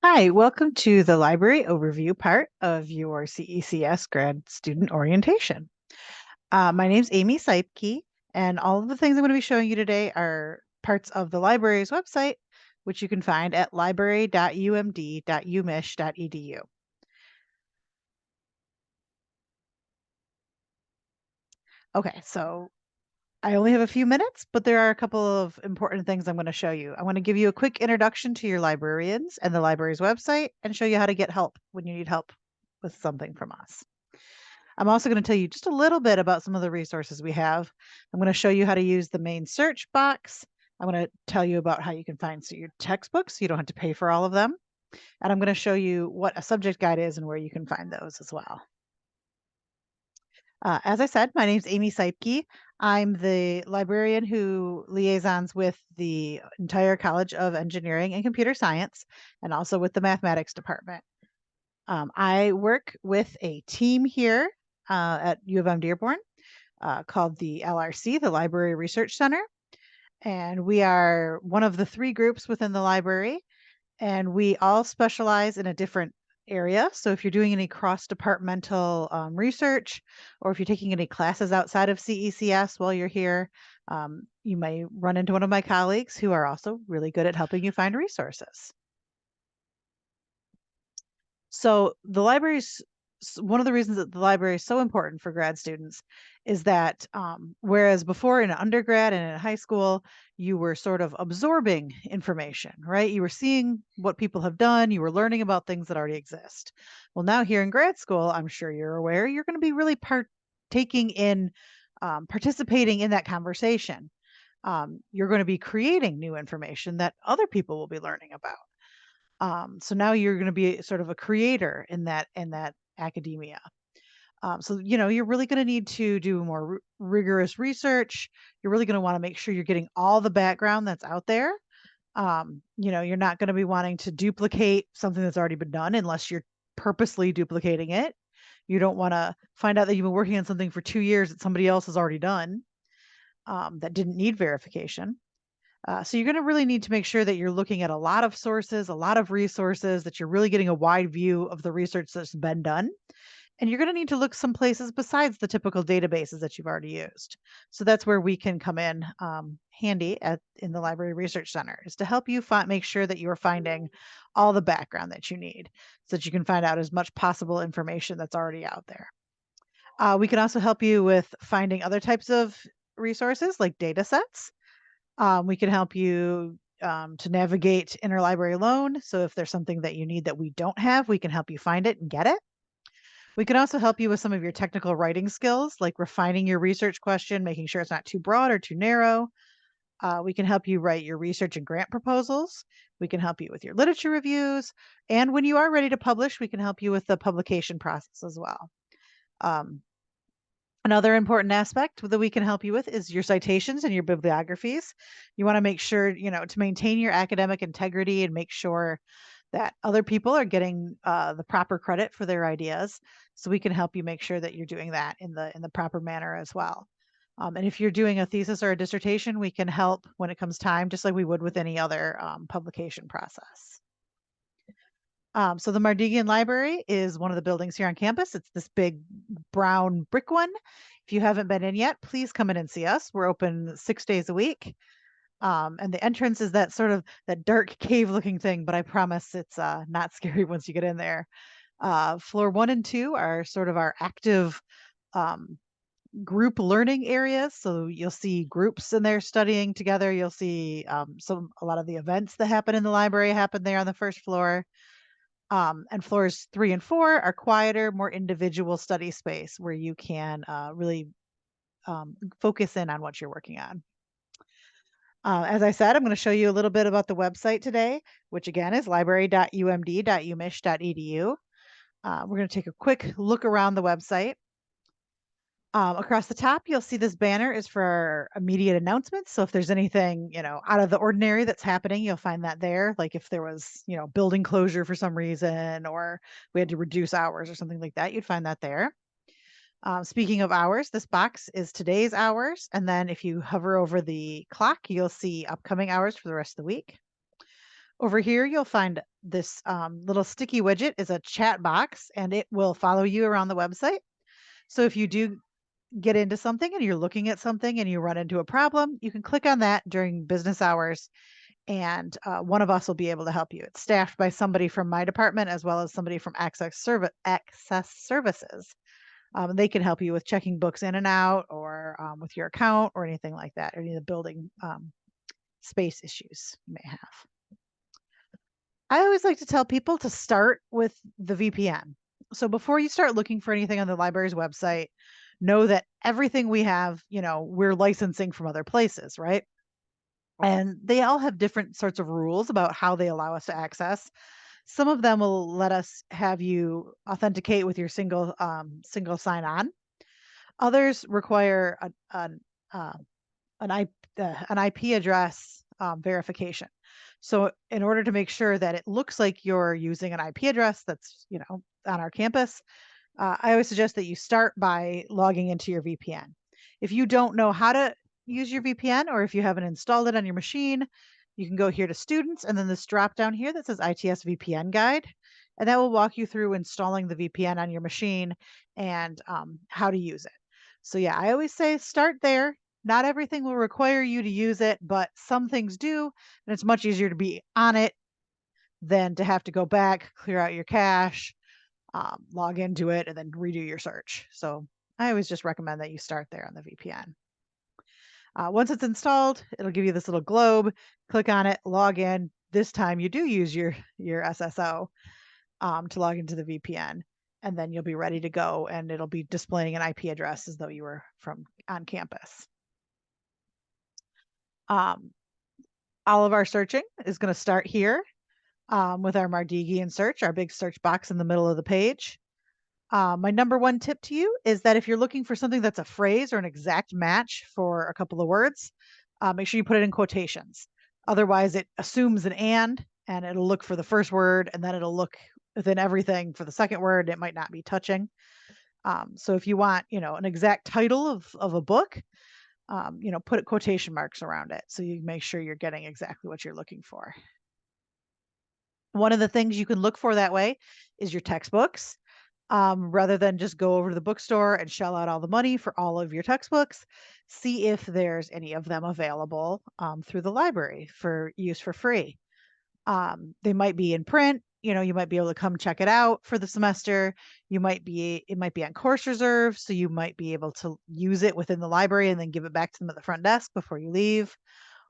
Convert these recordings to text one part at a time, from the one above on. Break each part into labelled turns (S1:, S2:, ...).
S1: Hi, welcome to the library overview part of your CECS grad student orientation. My name's Amy Seipke, and all of the things I'm going to be showing you today are parts of the library's website, which you can find at library.umd.umich.edu. Okay, so I only have a few minutes, but there are a couple of important things I'm going to show you. I want to give you a quick introduction to your librarians and the library's website and show you how to get help when you need help with something from us. I'm also going to tell you just a little bit about some of the resources we have. I'm going to show you how to use the main search box. I'm going to tell you about how you can find your textbooks so you don't have to pay for all of them. And I'm going to show you what a subject guide is and where you can find those as well. As I said, my name is Amy Seipke. I'm the librarian who liaisons with the entire College of Engineering and Computer Science and also with the mathematics department. I work with a team here at U of M-Dearborn called the LRC, the Library Research Center. And we are one of the three groups within the library, and we all specialize in a different area. So if you're doing any cross-departmental research, or if you're taking any classes outside of CECS while you're here, you may run into one of my colleagues who are also really good at helping you find resources. So the library's one of the reasons that the library is so important for grad students is that whereas before in undergrad and in high school, you were sort of absorbing information, right? You were seeing what people have done, you were learning about things that already exist. Well, now here in grad school, I'm sure you're aware, you're going to be really partaking in participating in that conversation. You're going to be creating new information that other people will be learning about. So now you're going to be sort of a creator in that academia. So you're really going to need to do more rigorous research. You're really going to want to make sure you're getting all the background that's out there. You're not going to be wanting to duplicate something that's already been done unless you're purposely duplicating it. You don't want to find out that you've been working on something for 2 years that somebody else has already done that didn't need verification. So you're going to really need to make sure that you're looking at a lot of sources, a lot of resources, that you're really getting a wide view of the research that's been done. And you're going to need to look some places besides the typical databases that you've already used. So that's where we can come in handy in the Library Research Center, is to help you make sure that you're finding all the background that you need so that you can find out as much possible information that's already out there. We can also help you with finding other types of resources like data sets. We can help you to navigate interlibrary loan. So if there's something that you need that we don't have, we can help you find it and get it. We can also help you with some of your technical writing skills, like refining your research question, making sure it's not too broad or too narrow. We can help you write your research and grant proposals. We can help you with your literature reviews. And when you are ready to publish, we can help you with the publication process as well. Um, Another important aspect that we can help you with is your citations and your bibliographies. You want to make sure, to maintain your academic integrity and make sure that other people are getting the proper credit for their ideas. So we can help you make sure that you're doing that in the proper manner as well. And if you're doing a thesis or a dissertation, we can help when it comes time, just like we would with any other publication process. So the Mardigian Library is one of the buildings here on campus. It's this big brown brick one. If you haven't been in yet, please come in and see us. We're open 6 days a week. And the entrance is that sort of that dark cave looking thing, but I promise it's not scary once you get in there. Floor 1 and 2 are sort of our active um, group learning areas. So you'll see groups in there studying together. You'll see a lot of the events that happen in the library happen there on the first floor. And floors 3 and 4 are quieter, more individual study space where you can really focus in on what you're working on. As I said, I'm going to show you a little bit about the website today, which again is library.umd.umich.edu. We're going to take a quick look around the website. Across the top, you'll see this banner is for our immediate announcements. So if there's anything, out of the ordinary that's happening, you'll find that there. Like if there was, building closure for some reason, or we had to reduce hours or something like that, you'd find that there. Speaking of hours, this box is today's hours. And then if you hover over the clock, you'll see upcoming hours for the rest of the week. Over here, you'll find this little sticky widget is a chat box, and it will follow you around the website. So if you do get into something and you're looking at something and you run into a problem, you can click on that during business hours, and one of us will be able to help you. It's staffed by somebody from my department as well as somebody from Access Services. They can help you with checking books in and out, or with your account, or anything like that, any of the building space issues you may have. I always like to tell people to start with the VPN. So before you start looking for anything on the library's website, know that everything we have, we're licensing from other places, right? And they all have different sorts of rules about how they allow us to access. Some of them will let us have you authenticate with your single sign on. Others require uh, an I an IP address verification. So in order to make sure that it looks like you're using an IP address that's on our campus, I always suggest that you start by logging into your VPN. If you don't know how to use your VPN, or if you haven't installed it on your machine, you can go here to students and then this drop down here that says ITS VPN guide. And that will walk you through installing the VPN on your machine and how to use it. So yeah, I always say start there. Not everything will require you to use it, but some things do. And it's much easier to be on it than to have to go back, clear out your cache, log into it, and then redo your search. So I always just recommend that you start there on the VPN. Once it's installed, it'll give you this little globe. Click on it, log in. This time you do use your SSO to log into the VPN, and then you'll be ready to go, and it'll be displaying an IP address as though you were from on campus. All of our searching is going to start here with our Mardigian search, our big search box in the middle of the page. My number one tip to you is that if you're looking for something that's a phrase or an exact match for a couple of words, make sure you put it in quotations. Otherwise, it assumes an and it'll look for the first word, and then it'll look within everything for the second word. It might not be touching. So if you want, an exact title of a book, put quotation marks around it so you make sure you're getting exactly what you're looking for. One of the things you can look for that way is your textbooks. Rather than just go over to the bookstore and shell out all the money for all of your textbooks, see if there's any of them available through the library for use for free. They might be in print. You might be able to come check it out for the semester. It might be on course reserve, so you might be able to use it within the library and then give it back to them at the front desk before you leave.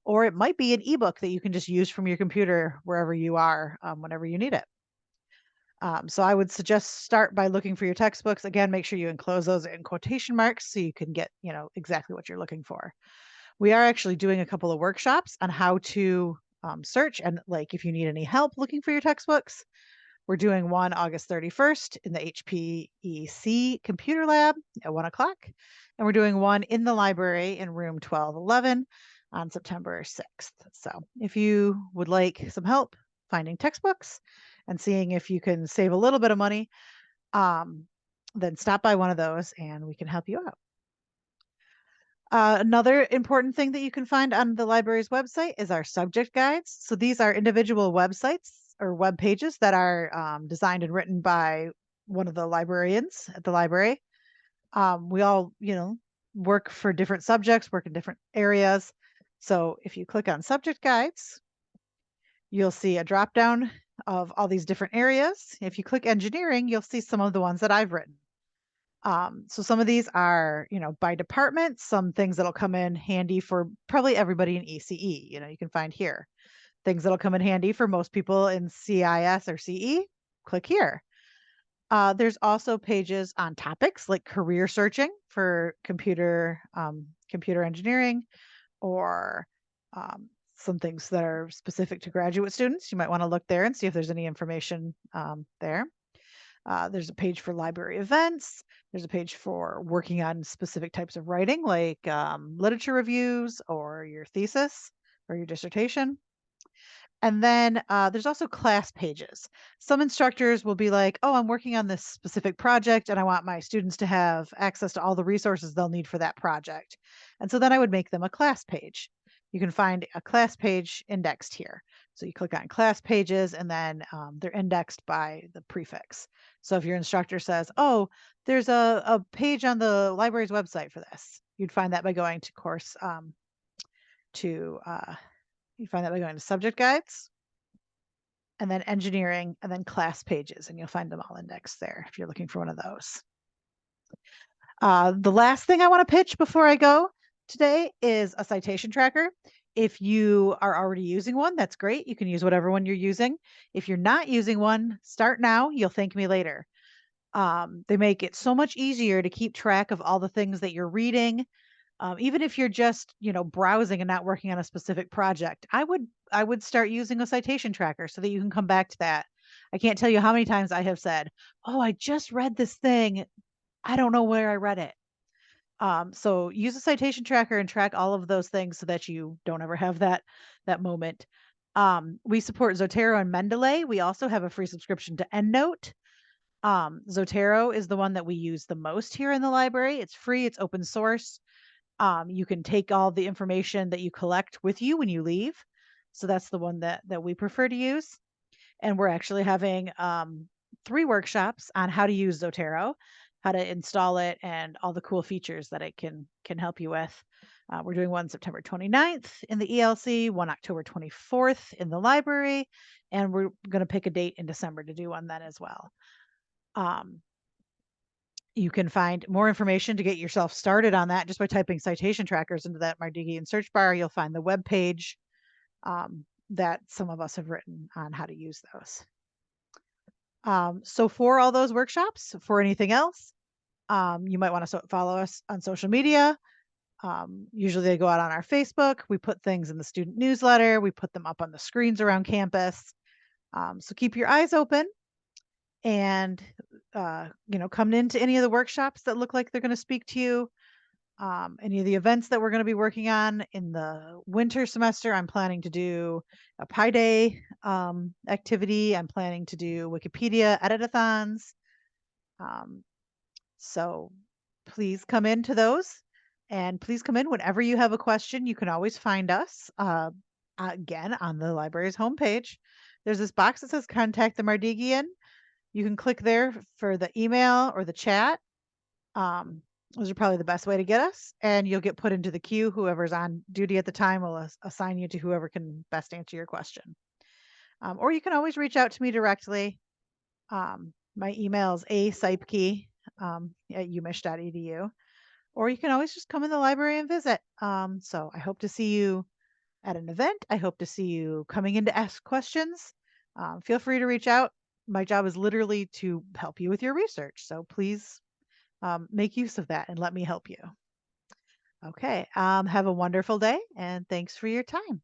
S1: Or it might be an ebook that you can just use from your computer wherever you are, whenever you need it. So I would suggest start by looking for your textbooks. Again, make sure you enclose those in quotation marks so you can get, exactly what you're looking for. We are actually doing a couple of workshops on how to search, and like if you need any help looking for your textbooks, we're doing one August 31st in the HPEC computer lab at 1 o'clock. And we're doing one in the library in room 1211 on September 6th. So if you would like some help finding textbooks and seeing if you can save a little bit of money, then stop by one of those and we can help you out. Another important thing that you can find on the library's website is our subject guides. So these are individual websites or web pages that are designed and written by one of the librarians at the library. We all, work for different subjects, work in different areas. So if you click on subject guides, you'll see a drop down of all these different areas. If you click engineering, you'll see some of the ones that I've written. So some of these are, by department, some things that'll come in handy for probably everybody in ECE, you can find here. Things that'll come in handy for most people in CIS or CE, click here. There's also pages on topics like career searching for computer engineering, or some things that are specific to graduate students. You might want to look there and see if there's any information there. There's a page for library events. There's a page for working on specific types of writing, like literature reviews or your thesis or your dissertation. And then there's also class pages. Some instructors will be like, oh, I'm working on this specific project and I want my students to have access to all the resources they'll need for that project. And so then I would make them a class page. You can find a class page indexed here. So you click on class pages, and then they're indexed by the prefix. So if your instructor says, "Oh, there's a page on the library's website for this," you'd find that by going to course to you'd find that by going to subject guides, and then engineering, and then class pages, and you'll find them all indexed there if you're looking for one of those. The last thing I want to pitch before I go today is a citation tracker. If you are already using one, that's great. You can use whatever one you're using. If you're not using one, start now. You'll thank me later. They make it so much easier to keep track of all the things that you're reading. Even if you're just, browsing and not working on a specific project, I would start using a citation tracker so that you can come back to that. I can't tell you how many times I have said, "Oh, I just read this thing. I don't know where I read it." So use a citation tracker and track all of those things so that you don't ever have that moment. We support Zotero and Mendeley. We also have a free subscription to EndNote. Zotero is the one that we use the most here in the library. It's free, it's open source. You can take all the information that you collect with you when you leave. So that's the one that we prefer to use. And we're actually having 3 workshops on how to use Zotero, how to install it, and all the cool features that it can help you with. We're doing one September 29th in the ELC, one October 24th in the library, and we're going to pick a date in December to do one then as well. You can find more information to get yourself started on that just by typing citation trackers into that Mardigian search bar. You'll find the web page that some of us have written on how to use those. So for all those workshops, for anything else, you might want to follow us on social media. Usually they go out on our Facebook. We put things in the student newsletter. We put them up on the screens around campus. So keep your eyes open, and come into any of the workshops that look like they're going to speak to you. Any of the events that we're going to be working on in the winter semester, I'm planning to do a Pi Day activity. I'm planning to do Wikipedia edit-a-thons. So please come into those, and please come in whenever you have a question. You can always find us again on the library's homepage. There's this box that says Contact the Mardigian. You can click there for the email or the chat. Those are probably the best way to get us, and you'll get put into the queue. Whoever's on duty at the time will assign you to whoever can best answer your question. Or you can always reach out to me directly. My email is aseipke at umich.edu, or you can always just come in the library and visit. So I hope to see you at an event. I hope to see you coming in to ask questions. Feel free to reach out. My job is literally to help you with your research. So please make use of that and let me help you. Okay. Have a wonderful day, and thanks for your time.